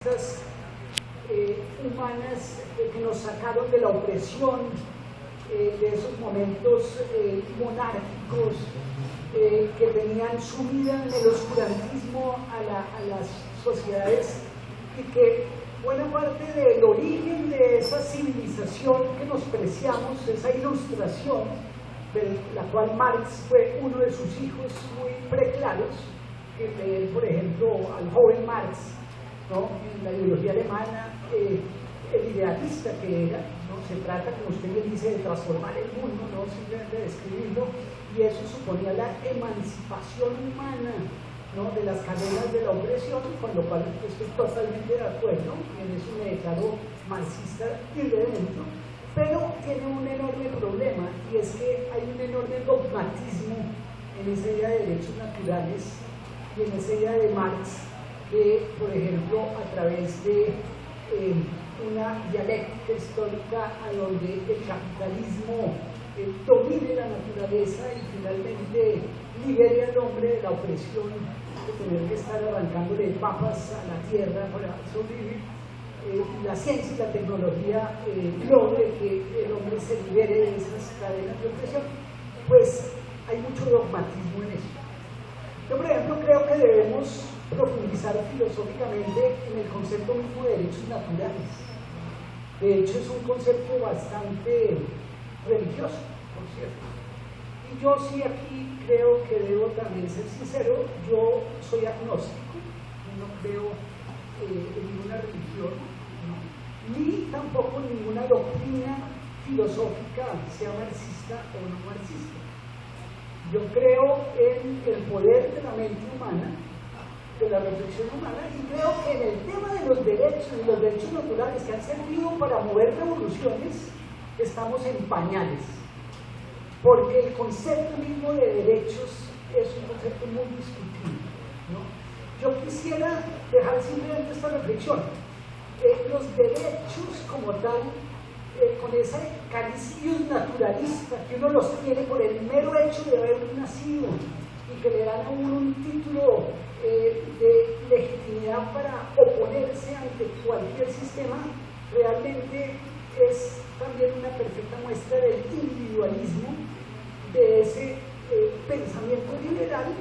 fuerzas humanas que nos sacaron de la opresión, de esos momentos monárquicos que tenían sumida en el oscurantismo a las sociedades, y que buena parte del origen de esa civilización que nos preciamos, esa ilustración, de la cual Marx fue uno de sus hijos muy preclaros, que leer, por ejemplo, al joven Marx, ¿no? En la ideología alemana, el idealista que era, ¿no? Se trata, como usted le dice, de transformar el mundo, no simplemente de describirlo, y eso suponía la emancipación humana, ¿no? De las cadenas de la opresión, con lo cual estoy totalmente de acuerdo, y en eso me declaro marxista irredento, pero tiene un enorme problema, y es que hay un enorme dogmatismo en esa idea de derechos naturales y en esa idea de Marx, que, por ejemplo, a través de una dialéctica histórica a donde el capitalismo domine la naturaleza y finalmente libere al hombre de la opresión de tener que estar arrancándole papas a la tierra para sobrevivir, la ciencia y la tecnología logre que el hombre se libere de esas cadenas de opresión, pues hay mucho dogmatismo en eso. Yo, por ejemplo, creo que debemos profundizar filosóficamente en el concepto mismo de derechos naturales. De hecho, es un concepto bastante religioso, por cierto. Y yo sí aquí creo que debo también ser sincero, yo soy agnóstico, no creo en ninguna religión, ¿no? Ni tampoco en ninguna doctrina filosófica, sea marxista o no marxista. Yo creo en el poder de la mente humana, de la reflexión humana, y creo que en el tema de los derechos y los derechos naturales que han servido para mover revoluciones, estamos en pañales, porque el concepto mismo de derechos es un concepto muy discutible, ¿no? Yo quisiera dejar simplemente esta reflexión. Los derechos como tal, con ese cariño naturalista que uno los tiene por el mero hecho de haber nacido y que le dan a uno un título de legitimidad para oponerse ante cualquier sistema, realmente es también una perfecta muestra del individualismo, de ese pensamiento liberal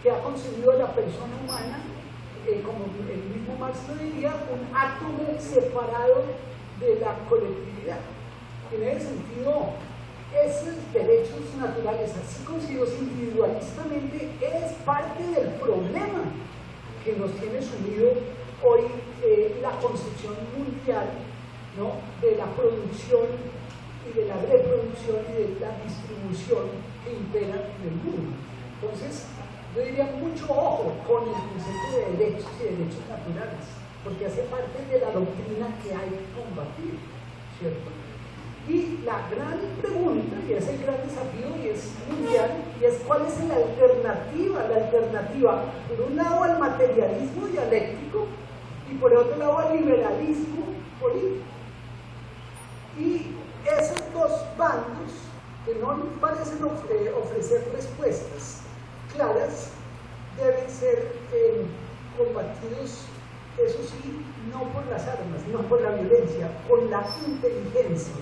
que ha concebido a la persona humana, como el mismo Marx lo diría, un átomo separado de la colectividad. En ese sentido, esos derechos naturales, así concebidos individualistamente, es parte del problema que nos tiene sumido hoy la concepción mundial, ¿no? De la producción y de la reproducción y de la distribución que impera en el mundo. Entonces, yo diría mucho ojo con el concepto de derechos y derechos naturales, porque hace parte de la doctrina que hay que combatir, ¿cierto? Y la gran pregunta, y es el gran desafío, y es mundial, y es cuál es la alternativa, por un lado al materialismo dialéctico y por otro lado al liberalismo político. Y esos dos bandos, que no parecen ofrecer respuestas claras, deben ser combatidos, eso sí, no por las armas, no por la violencia, con la inteligencia.